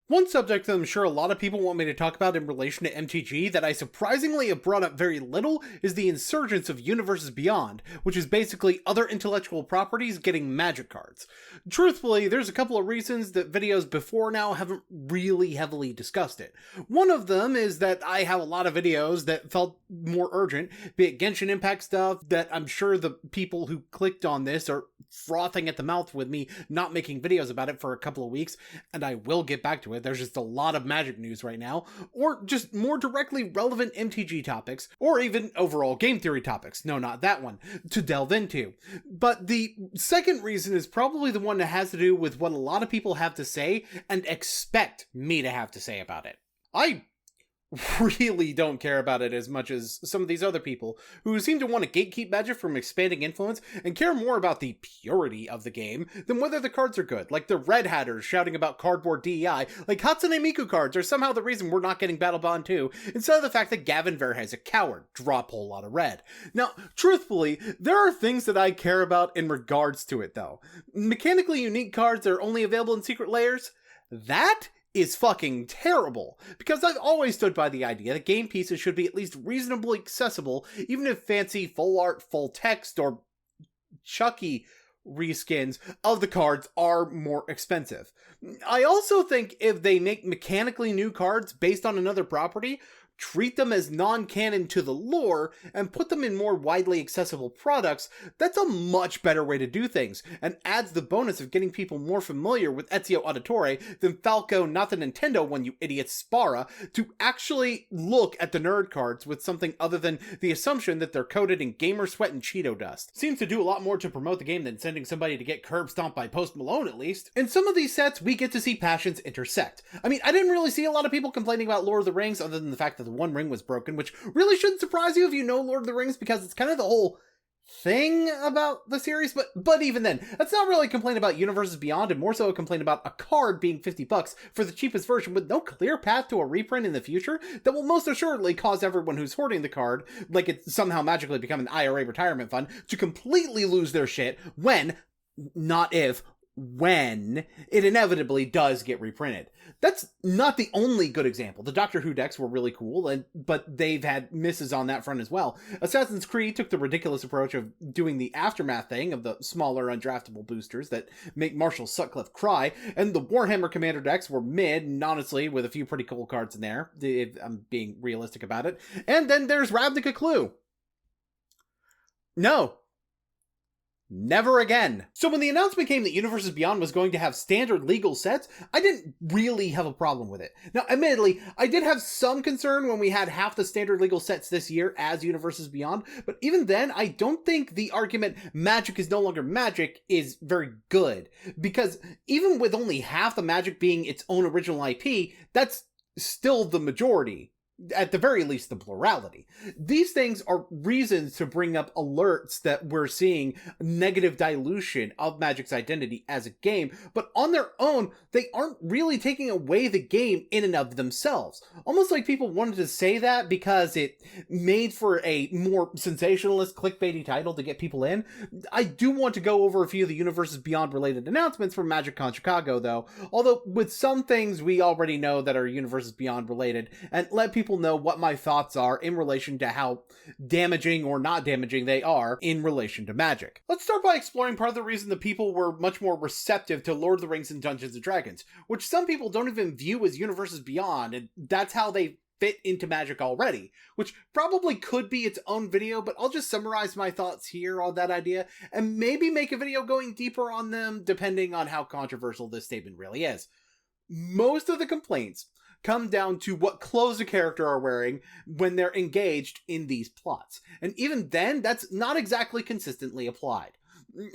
One subject that I'm sure a lot of people want me to talk about in relation to MTG that I surprisingly have brought up very little is the insurgence of Universes Beyond, which is basically other intellectual properties getting Magic cards. Truthfully, there's a couple of reasons that videos before now haven't really heavily discussed it. One of them is that I have a lot of videos that felt more urgent, be it Genshin Impact stuff, that I'm sure the people who clicked on this are frothing at the mouth with me not making videos about it for a couple of weeks, and I will get back to it. There's just a lot of Magic news right now, or just more directly relevant MTG topics, or even overall game theory topics. No, not that one, to delve into. But the second reason is probably the one that has to do with what a lot of people have to say and expect me to have to say about it. I really don't care about it as much as some of these other people who seem to want to gatekeep Magic from expanding influence and care more about the purity of the game than whether the cards are good, like the Red Hatters shouting about cardboard DEI, like Hatsune Miku cards are somehow the reason we're not getting Battle Bond 2, instead of the fact that Gavin Verhey is a coward. Drop whole lot of red. Now, truthfully, there are things that I care about in regards to it, though. Mechanically unique cards that are only available in secret layers? That is fucking terrible, because I've always stood by the idea that game pieces should be at least reasonably accessible, even if fancy full art, full text, or Chucky reskins of the cards are more expensive. I also think if they make mechanically new cards based on another property, treat them as non-canon to the lore, and put them in more widely accessible products, that's a much better way to do things, and adds the bonus of getting people more familiar with Ezio Auditore than Falco, not the Nintendo one, you idiot, Spara, to actually look at the nerd cards with something other than the assumption that they're coated in gamer sweat and Cheeto dust. Seems to do a lot more to promote the game than sending somebody to get curb stomped by Post Malone, at least. In some of these sets, we get to see passions intersect. I mean, I didn't really see a lot of people complaining about Lord of the Rings, other than the fact that the One Ring was broken, which really shouldn't surprise you if you know Lord of the Rings, because it's kind of the whole thing about the series, but even then, that's not really a complaint about Universes Beyond, and more so a complaint about a card being $50 for the cheapest version with no clear path to a reprint in the future that will most assuredly cause everyone who's hoarding the card, like it's somehow magically become an IRA retirement fund, to completely lose their shit when, not if, when it inevitably does get reprinted. That's not the only good example. The Doctor Who decks were really cool, but they've had misses on that front as well. Assassin's Creed took the ridiculous approach of doing the aftermath thing of the smaller undraftable boosters that make Marshall Sutcliffe cry, and the Warhammer Commander decks were mid, and honestly, with a few pretty cool cards in there, if I'm being realistic about it. And then there's Ravnica Clue. No. Never again. So when the announcement came that Universes Beyond was going to have standard legal sets, I didn't really have a problem with it. Now, admittedly, I did have some concern when we had half the standard legal sets this year as Universes Beyond, but even then, I don't think the argument Magic is no longer Magic is very good, because even with only half the Magic being its own original IP, that's still the majority. At the very least, the plurality. These things are reasons to bring up alerts that we're seeing negative dilution of Magic's identity as a game, but on their own, they aren't really taking away the game in and of themselves. Almost like people wanted to say that because it made for a more sensationalist, clickbaity title to get people in. I do want to go over a few of the Universes Beyond related announcements from MagicCon Chicago, though, although with some things we already know that are Universes Beyond related, and let people know what my thoughts are in relation to how damaging or not damaging they are in relation to Magic. Let's start by exploring part of the reason that people were much more receptive to Lord of the Rings and Dungeons & Dragons, which some people don't even view as Universes Beyond, and that's how they fit into Magic already, which probably could be its own video, but I'll just summarize my thoughts here on that idea, and maybe make a video going deeper on them, depending on how controversial this statement really is. Most of the complaints come down to what clothes a character are wearing when they're engaged in these plots. And even then, that's not exactly consistently applied.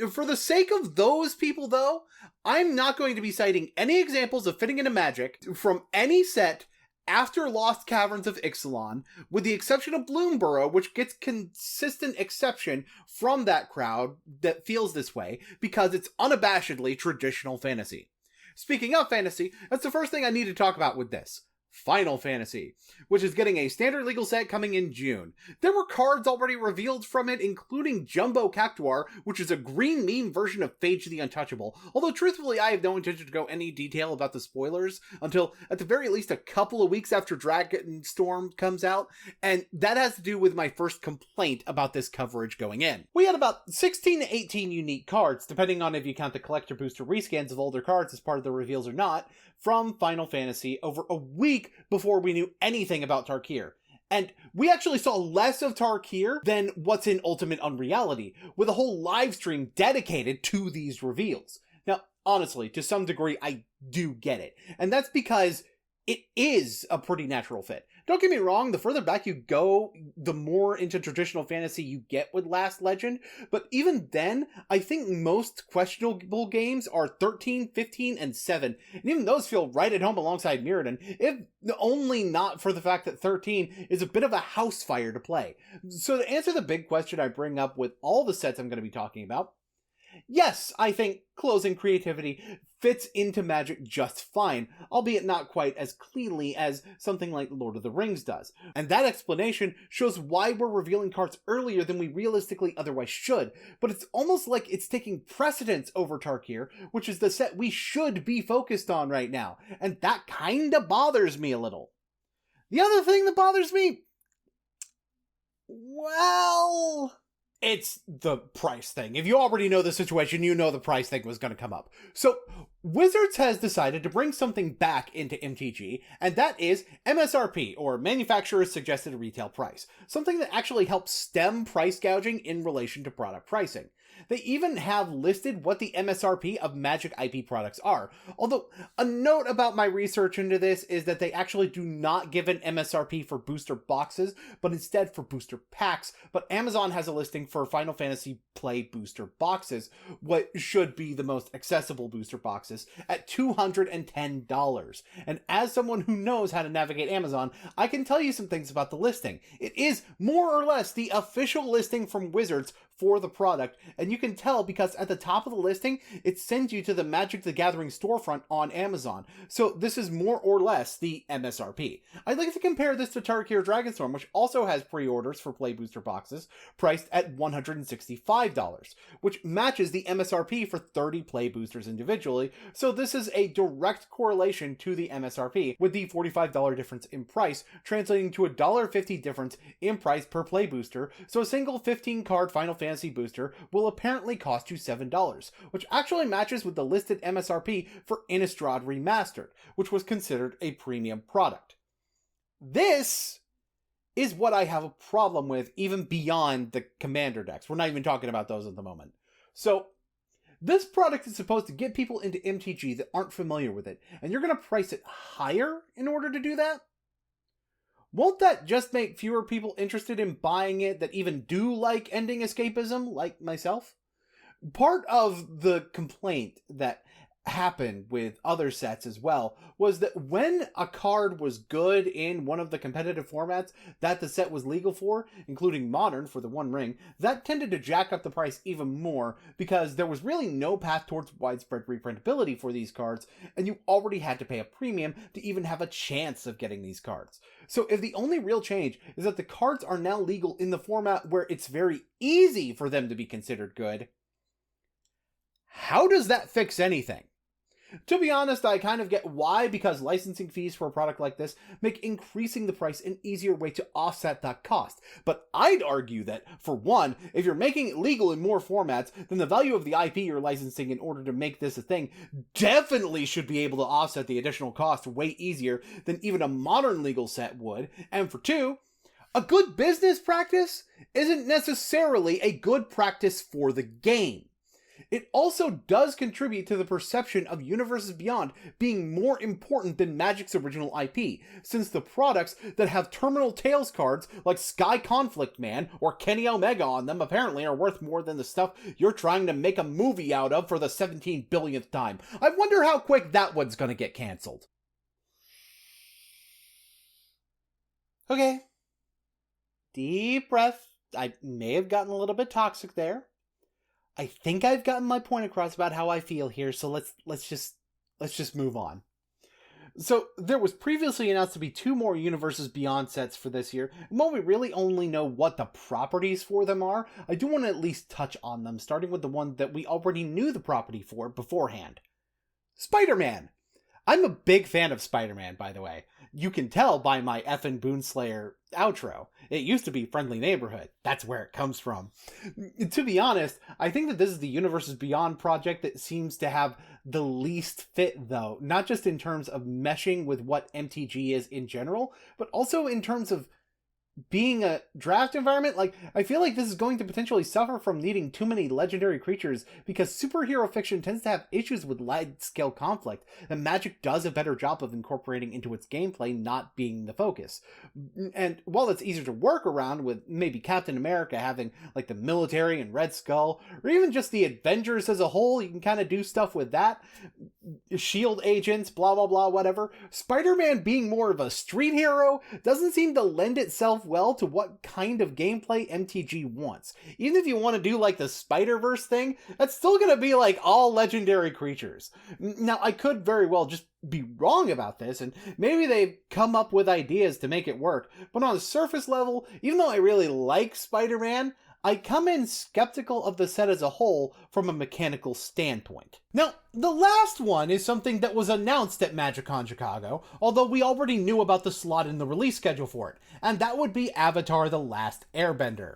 For the sake of those people, though, I'm not going to be citing any examples of fitting into Magic from any set after Lost Caverns of Ixalan, with the exception of Bloomborough, which gets consistent exception from that crowd that feels this way, because it's unabashedly traditional fantasy. Speaking of fantasy, that's the first thing I need to talk about with this. Final Fantasy, which is getting a standard legal set coming in June. There were cards already revealed from it, including Jumbo Cactuar, which is a green meme version of Phage the Untouchable, although truthfully I have no intention to go any detail about the spoilers until at the very least a couple of weeks after Dragon Storm comes out, and that has to do with my first complaint about this coverage going in. We had about 16 to 18 unique cards, depending on if you count the collector booster rescans of older cards as part of the reveals or not, from Final Fantasy over a week before we knew anything about Tarkir. And we actually saw less of Tarkir than what's in Ultimate Unreality, with a whole live stream dedicated to these reveals. Now, honestly, to some degree, I do get it. And that's because it is a pretty natural fit. Don't get me wrong, the further back you go, the more into traditional fantasy you get with Last Legend, but even then, I think most questionable games are 13, 15, and 7, and even those feel right at home alongside Mirrodin, if only not for the fact that 13 is a bit of a house fire to play. So to answer the big question I bring up with all the sets I'm going to be talking about, yes, I think closing creativity fits into Magic just fine, albeit not quite as cleanly as something like Lord of the Rings does. And that explanation shows why we're revealing cards earlier than we realistically otherwise should, but it's almost like it's taking precedence over Tarkir, which is the set we should be focused on right now, and that kinda bothers me a little. The other thing that bothers me, well, it's the price thing. If you already know the situation, you know the price thing was going to come up. So, Wizards has decided to bring something back into MTG, and that is MSRP, or Manufacturer's Suggested Retail Price. Something that actually helps stem price gouging in relation to product pricing. They even have listed what the MSRP of Magic IP products are. Although, a note about my research into this is that they actually do not give an MSRP for booster boxes, but instead for booster packs. But Amazon has a listing for Final Fantasy Play booster boxes, what should be the most accessible booster boxes, at $210. And as someone who knows how to navigate Amazon, I can tell you some things about the listing. It is more or less the official listing from Wizards for the product, and you can tell because at the top of the listing, it sends you to the Magic the Gathering storefront on Amazon. So this is more or less the MSRP. I'd like to compare this to Tarkir Dragonstorm, which also has pre-orders for Play Booster boxes, priced at $165, which matches the MSRP for 30 Play Boosters individually, so this is a direct correlation to the MSRP, with the $45 difference in price, translating to a $1.50 difference in price per Play Booster, so a single 15-card Final Fantasy booster will apparently cost you $7, which actually matches with the listed MSRP for Innistrad Remastered, which was considered a premium product. This is what I have a problem with even beyond the Commander decks. We're not even talking about those at the moment. So, this product is supposed to get people into MTG that aren't familiar with it, and you're going to price it higher in order to do that? Won't that just make fewer people interested in buying it that even do like ending escapism, like myself? Part of the complaint that happened with other sets as well was that when a card was good in one of the competitive formats that the set was legal for, including Modern for the One Ring, that tended to jack up the price even more because there was really no path towards widespread reprintability for these cards, and you already had to pay a premium to even have a chance of getting these cards. So if the only real change is that the cards are now legal in the format where it's very easy for them to be considered good, how does that fix anything? To be honest, I kind of get why, because licensing fees for a product like this make increasing the price an easier way to offset that cost. But I'd argue that, for one, if you're making it legal in more formats, then the value of the IP you're licensing in order to make this a thing definitely should be able to offset the additional cost way easier than even a modern legal set would. And for two, a good business practice isn't necessarily a good practice for the game. It also does contribute to the perception of Universes Beyond being more important than Magic's original IP, since the products that have Terminal Tales cards like Sky Conflict Man or Kenny Omega on them apparently are worth more than the stuff you're trying to make a movie out of for the 17 billionth time. I wonder how quick that one's gonna get cancelled. Okay. Deep breath. I may have gotten a little bit toxic there. I think I've gotten my point across about how I feel here, so let's just move on. So there was previously announced to be 2 more Universes Beyond sets for this year, and while we really only know what the properties for them are, I do want to at least touch on them, starting with the one that we already knew the property for beforehand. Spider-Man! I'm a big fan of Spider-Man, by the way. You can tell by my effin' Boonslayer outro. It used to be Friendly Neighborhood. That's where it comes from. To be honest, I think that this is the Universes Beyond project that seems to have the least fit, though. Not just in terms of meshing with what MTG is in general, but also in terms of being a draft environment. Like, I feel like this is going to potentially suffer from needing too many legendary creatures because superhero fiction tends to have issues with large-scale conflict, and Magic does a better job of incorporating into its gameplay not being the focus. And while it's easier to work around with maybe Captain America having like the military and Red Skull, or even just the Avengers as a whole, you can kind of do stuff with that. Shield agents, blah blah blah, whatever. Spider-Man being more of a street hero doesn't seem to lend itself well to what kind of gameplay MTG wants. Even if you want to do like the Spider-Verse thing, that's still going to be like all legendary creatures. Now, I could very well just be wrong about this, and maybe they've come up with ideas to make it work, but on a surface level, even though I really like Spider-Man, I come in skeptical of the set as a whole from a mechanical standpoint. Now, the last one is something that was announced at MagicCon Chicago, although we already knew about the slot in the release schedule for it, and that would be Avatar: The Last Airbender.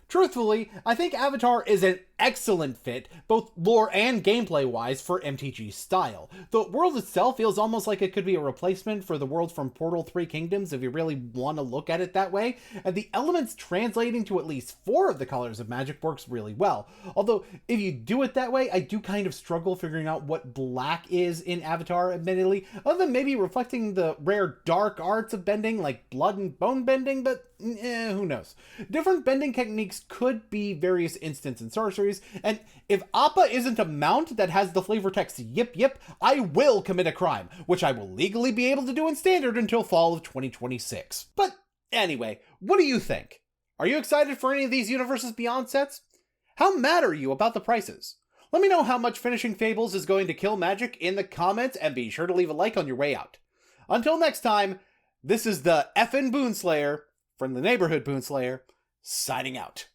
Truthfully, I think Avatar is an excellent fit, both lore and gameplay-wise, for MTG's style. The world itself feels almost like it could be a replacement for the world from Portal 3 Kingdoms if you really want to look at it that way, and the elements translating to at least 4 of the colors of Magic works really well. Although, if you do it that way, I do kind of struggle figuring out what black is in Avatar, admittedly, other than maybe reflecting the rare dark arts of bending, like blood and bone bending, but who knows. Different bending techniques could be various instants and sorceries, and if Appa isn't a mount that has the flavor text yip yip, I will commit a crime, which I will legally be able to do in Standard until fall of 2026. But anyway, what do you think? Are you excited for any of these Universes Beyond sets? How mad are you about the prices? Let me know how much Finishing Fables is going to kill Magic in the comments, and be sure to leave a like on your way out. Until next time, this is the effin' Boonslayer, from the Neighborhood Boonslayer, signing out.